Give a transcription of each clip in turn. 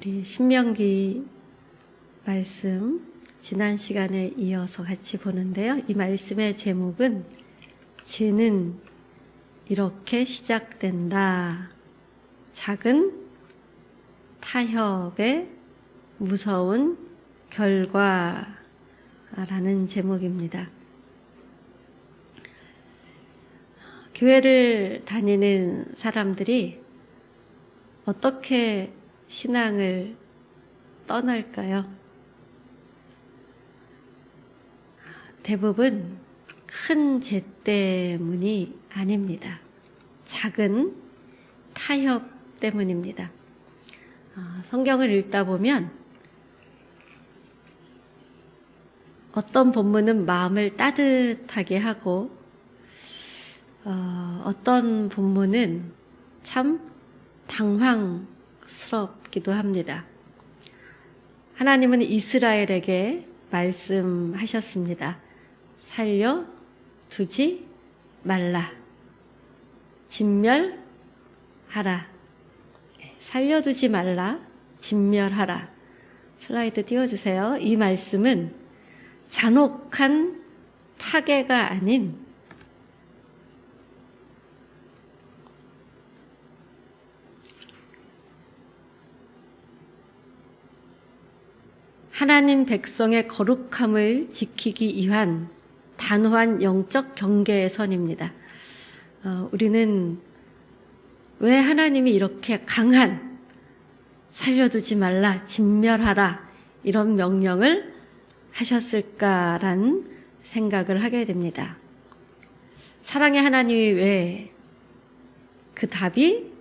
우리 신명기 말씀 지난 시간에 이어서 같이 보는데요. 이 말씀의 제목은 죄는 이렇게 시작된다. 작은 타협의 무서운 결과라는 제목입니다. 교회를 다니는 사람들이 어떻게 신앙을 떠날까요? 대부분 큰 죄 때문이 아닙니다. 작은 타협 때문입니다. 성경을 읽다 보면 어떤 본문은 마음을 따뜻하게 하고 어떤 본문은 참 당황스럽기도 합니다. 하나님은 이스라엘에게 말씀하셨습니다. 살려두지 말라. 진멸하라. 살려두지 말라. 진멸하라. 슬라이드 띄워주세요. 이 말씀은 잔혹한 파괴가 아닌 하나님 백성의 거룩함을 지키기 위한 단호한 영적 경계의 선입니다. 우리는 왜 하나님이 이렇게 강한 살려두지 말라, 진멸하라 이런 명령을 하셨을까라는 생각을 하게 됩니다. 사랑의 하나님이 왜? 그 답이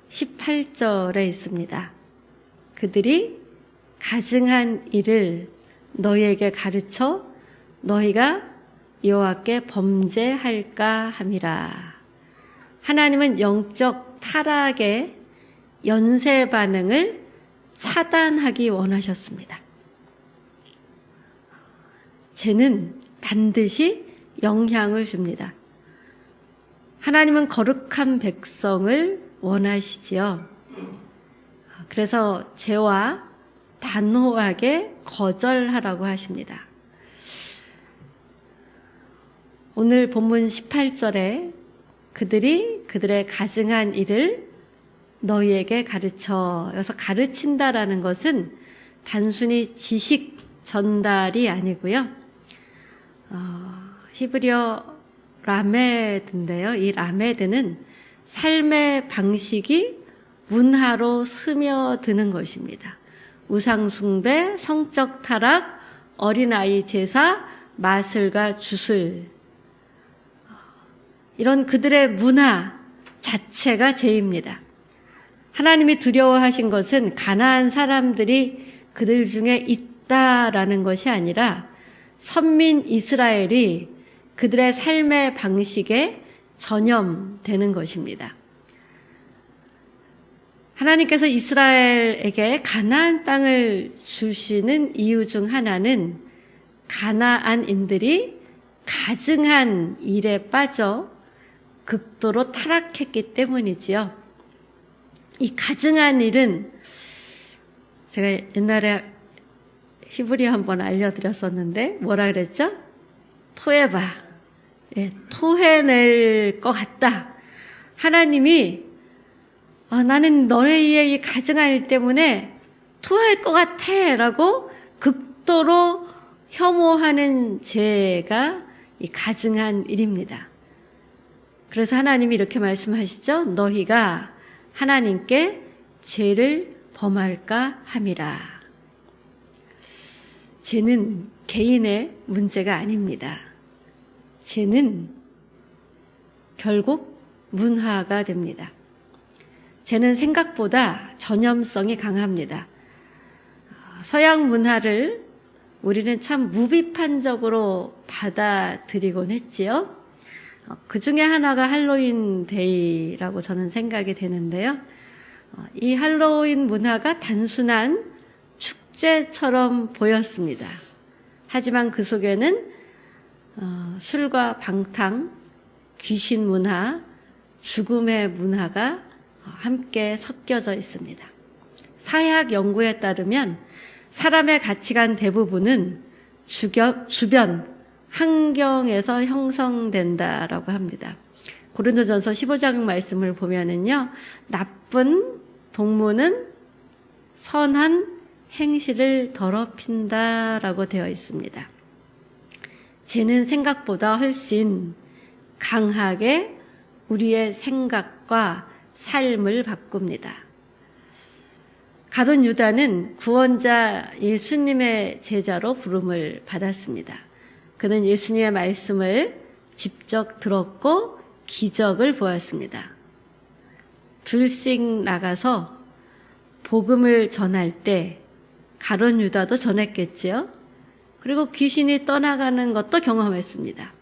18절에 있습니다. 그들이 가증한 일을 너희에게 가르쳐 너희가 여호와께 범죄할까 함이라. 하나님은 영적 타락의 연쇄 반응을 차단하기 원하셨습니다. 죄는 반드시 영향을 줍니다. 하나님은 거룩한 백성을 원하시지요. 그래서 죄와 단호하게 거절하라고 하십니다. 오늘 본문 18절에 그들이 그들의 가증한 일을 너희에게 가르쳐. 여기서 가르친다라는 것은 단순히 지식 전달이 아니고요. 히브리어 라메드인데요. 이 라메드는 삶의 방식이 문화로 스며드는 것입니다. 우상숭배, 성적 타락, 어린아이 제사, 마술과 주술. 이런 그들의 문화 자체가 죄입니다. 하나님이 두려워하신 것은 가나안 사람들이 그들 중에 있다라는 것이 아니라 선민 이스라엘이 그들의 삶의 방식에 전염되는 것입니다. 하나님께서 이스라엘에게 가나안 땅을 주시는 이유 중 하나는 가나안인들이 가증한 일에 빠져 극도로 타락했기 때문이지요. 이 가증한 일은 제가 옛날에 히브리어 한번 알려드렸었는데 뭐라 그랬죠? 토해봐. 토해낼 것 같다. 하나님이 나는 너희의 이 가증한 일 때문에 토할 것 같아 라고 극도로 혐오하는 죄가 이 가증한 일입니다. 그래서 하나님이 이렇게 말씀하시죠. 너희가 하나님께 죄를 범할까 함이라. 죄는 개인의 문제가 아닙니다. 죄는 결국 문화가 됩니다. 죄는 생각보다 전염성이 강합니다. 서양 문화를 우리는 참 무비판적으로 받아들이곤 했지요. 그 중에 하나가 할로윈 데이라고 저는 생각이 되는데요. 이 할로윈 문화가 단순한 축제처럼 보였습니다. 하지만 그 속에는 술과 방탕, 귀신 문화, 죽음의 문화가 함께 섞여져 있습니다. 사회학 연구에 따르면 사람의 가치관 대부분은 주변 환경에서 형성된다라고 합니다. 고린도전서 15장 말씀을 보면은요, 나쁜 동무는 선한 행실을 더럽힌다라고 되어 있습니다. 죄는 생각보다 훨씬 강하게 우리의 생각과 삶을 바꿉니다. 가룟 유다는 구원자 예수님의 제자로 부름을 받았습니다. 그는 예수님의 말씀을 직접 들었고 기적을 보았습니다. 둘씩 나가서 복음을 전할 때 가룟 유다도 전했겠지요. 그리고 귀신이 떠나가는 것도 경험했습니다.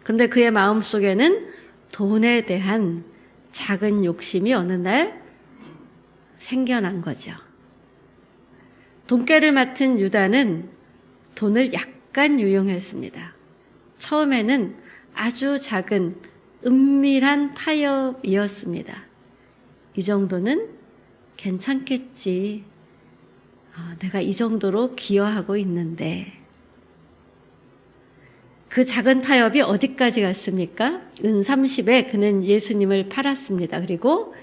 그런데 그의 마음속에는 돈에 대한 작은 욕심이 어느 날 생겨난 거죠. 돈깨를 맡은 유다는 돈을 약간 유용했습니다. 처음에는 아주 작은 은밀한 타협이었습니다. 이 정도는 괜찮겠지. 내가 이 정도로 기여하고 있는데. 그 작은 타협이 어디까지 갔습니까? 은 30에 그는 예수님을 팔았습니다. 그리고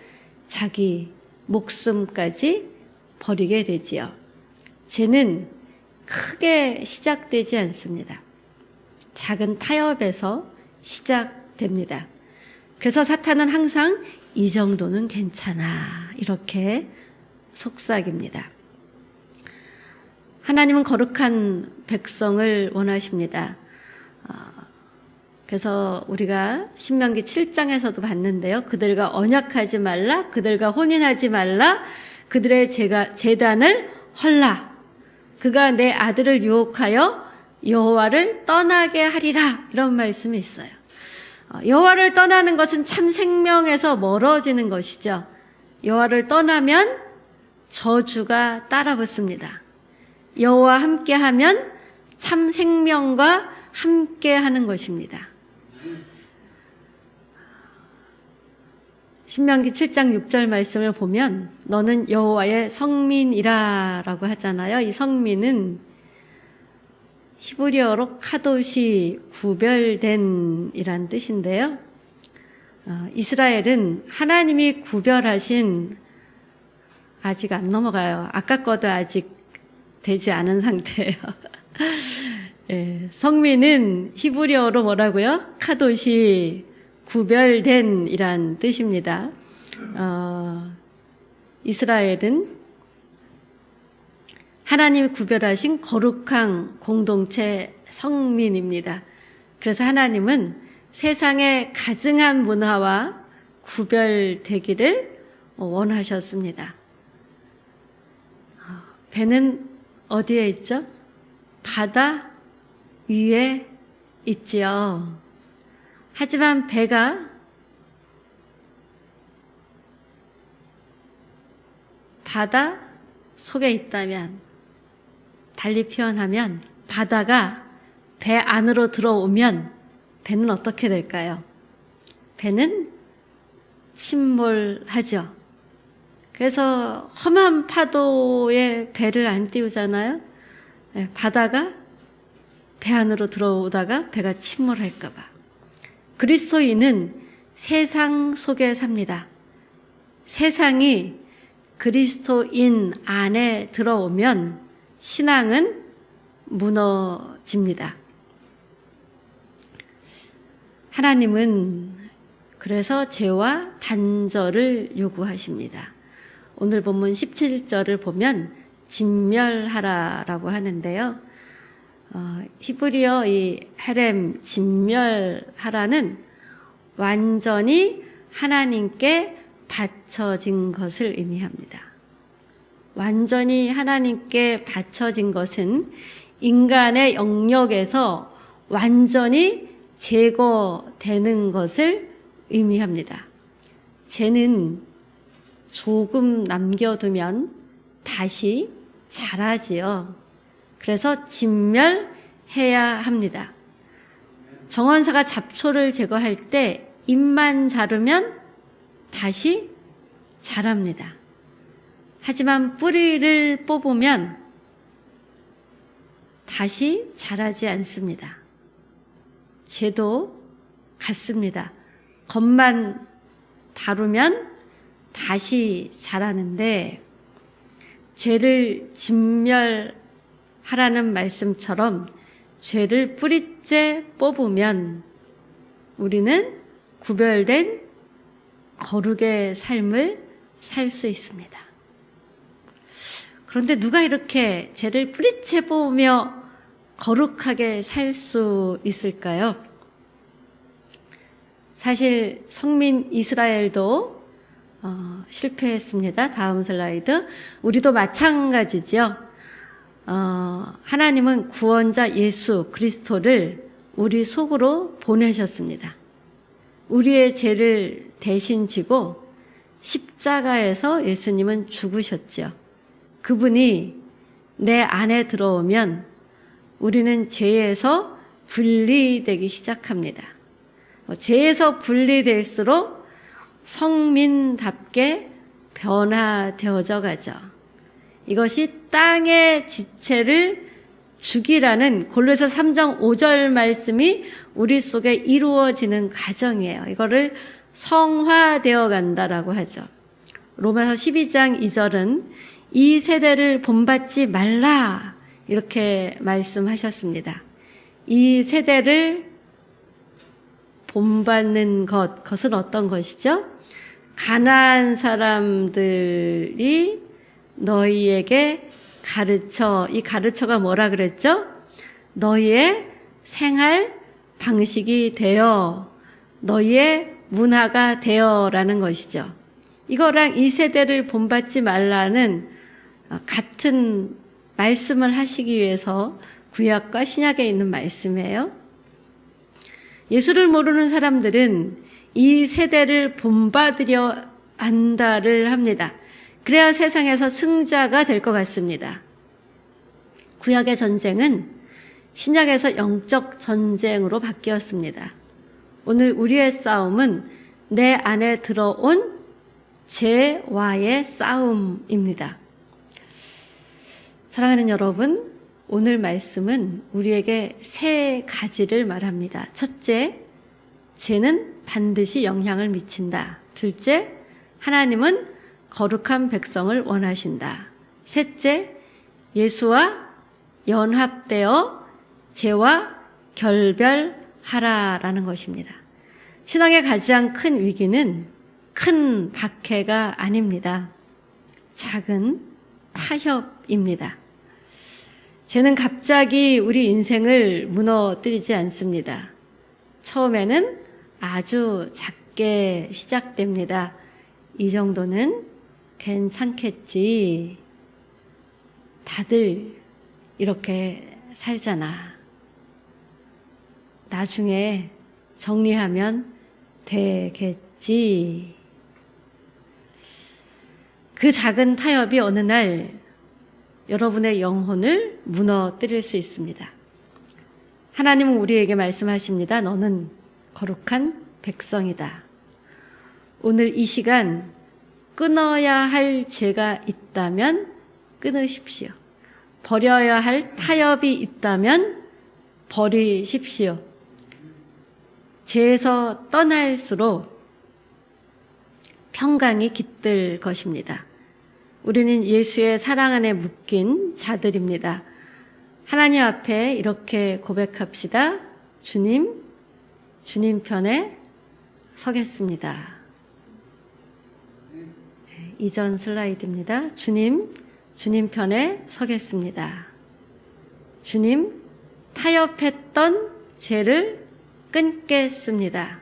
자기 목숨까지 버리게 되지요. 죄는 크게 시작되지 않습니다. 작은 타협에서 시작됩니다. 그래서 사탄은 항상 이 정도는 괜찮아 이렇게 속삭입니다. 하나님은 거룩한 백성을 원하십니다. 그래서 우리가 신명기 7장에서도 봤는데요. 그들과 언약하지 말라, 그들과 혼인하지 말라, 그들의 제단을 헐라. 그가 내 아들을 유혹하여 여호와를 떠나게 하리라. 이런 말씀이 있어요. 여호와를 떠나는 것은 참 생명에서 멀어지는 것이죠. 여호와를 떠나면 저주가 따라붙습니다. 여호와 함께하면 참 생명과 함께하는 것입니다. 신명기 7장 6절 말씀을 보면 너는 여호와의 성민이라 라고 하잖아요. 이 성민은 히브리어로 카도시 구별된 이란 뜻인데요. 이스라엘은 하나님이 구별하신 아직 안 넘어가요. 아까 거도 아직 되지 않은 상태예요. 예, 성민은 히브리어로 뭐라고요? 카도시 구별된 이란 뜻입니다. 이스라엘은 하나님이 구별하신 거룩한 공동체 성민입니다. 그래서 하나님은 세상의 가증한 문화와 구별되기를 원하셨습니다. 배는 어디에 있죠? 바다 위에 있지요. 하지만 배가 바다 속에 있다면, 달리 표현하면 바다가 배 안으로 들어오면 배는 어떻게 될까요? 배는 침몰하죠. 그래서 험한 파도에 배를 안 띄우잖아요. 바다가 배 안으로 들어오다가 배가 침몰할까 봐. 그리스도인은 세상 속에 삽니다. 세상이 그리스도인 안에 들어오면 신앙은 무너집니다. 하나님은 그래서 죄와 단절을 요구하십니다. 오늘 본문 17절을 보면 진멸하라라고 하는데요. 히브리어 이 헤렘 진멸하라는 완전히 하나님께 바쳐진 것을 의미합니다. 완전히 하나님께 바쳐진 것은 인간의 영역에서 완전히 제거되는 것을 의미합니다. 죄는 조금 남겨두면 다시 자라지요. 그래서 진멸해야 합니다. 정원사가 잡초를 제거할 때 잎만 자르면 다시 자랍니다. 하지만 뿌리를 뽑으면 다시 자라지 않습니다. 죄도 같습니다. 겉만 다루면 다시 자라는데 죄를 진멸하라는 말씀처럼 죄를 뿌리째 뽑으면 우리는 구별된 거룩의 삶을 살 수 있습니다. 그런데 누가 이렇게 죄를 뿌리째 뽑으며 거룩하게 살 수 있을까요? 사실 성민 이스라엘도 실패했습니다. 다음 슬라이드. 우리도 마찬가지죠. 하나님은 구원자 예수 그리스도를 우리 속으로 보내셨습니다. 우리의 죄를 대신 지고 십자가에서 예수님은 죽으셨죠. 그분이 내 안에 들어오면 우리는 죄에서 분리되기 시작합니다. 죄에서 분리될수록 성민답게 변화되어져 가죠. 이것이 땅의 지체를 죽이라는 골로새 3장 5절 말씀이 우리 속에 이루어지는 과정이에요. 이거를 성화되어 간다라고 하죠. 로마서 12장 2절은 이 세대를 본받지 말라 이렇게 말씀하셨습니다. 이 세대를 본받는 그것은 어떤 것이죠? 가난한 사람들이 너희에게 이 가르쳐가 뭐라 그랬죠? 너희의 생활 방식이 되어 너희의 문화가 되어라는 것이죠. 이거랑 이 세대를 본받지 말라는 같은 말씀을 하시기 위해서 구약과 신약에 있는 말씀이에요. 예수를 모르는 사람들은 이 세대를 본받으려 한다를 합니다. 그래야 세상에서 승자가 될 것 같습니다. 구약의 전쟁은 신약에서 영적 전쟁으로 바뀌었습니다. 오늘 우리의 싸움은 내 안에 들어온 죄와의 싸움입니다. 사랑하는 여러분, 오늘 말씀은 우리에게 세 가지를 말합니다. 첫째, 죄는 반드시 영향을 미친다. 둘째, 하나님은 거룩한 백성을 원하신다. 셋째, 예수와 연합되어 죄와 결별하라라는 것입니다. 신앙의 가장 큰 위기는 큰 박해가 아닙니다. 작은 타협입니다. 죄는 갑자기 우리 인생을 무너뜨리지 않습니다. 처음에는 아주 작게 시작됩니다. 이 정도는 괜찮겠지. 다들 이렇게 살잖아. 나중에 정리하면 되겠지. 그 작은 타협이 어느 날 여러분의 영혼을 무너뜨릴 수 있습니다. 하나님은 우리에게 말씀하십니다. 너는 거룩한 백성이다. 오늘 이 시간 끊어야 할 죄가 있다면 끊으십시오. 버려야 할 타협이 있다면 버리십시오. 죄에서 떠날수록 평강이 깃들 것입니다. 우리는 예수의 사랑 안에 묶인 자들입니다. 하나님 앞에 이렇게 고백합시다. 주님 편에 서겠습니다. 이전 슬라이드입니다. 주님 편에 서겠습니다. 주님, 타협했던 죄를 끊겠습니다.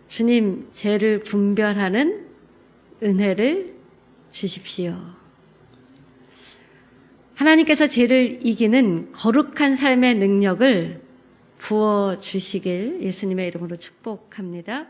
주님, 죄를 분별하는 은혜를 주십시오. 하나님께서 죄를 이기는 거룩한 삶의 능력을 부어주시길 예수님의 이름으로 축복합니다.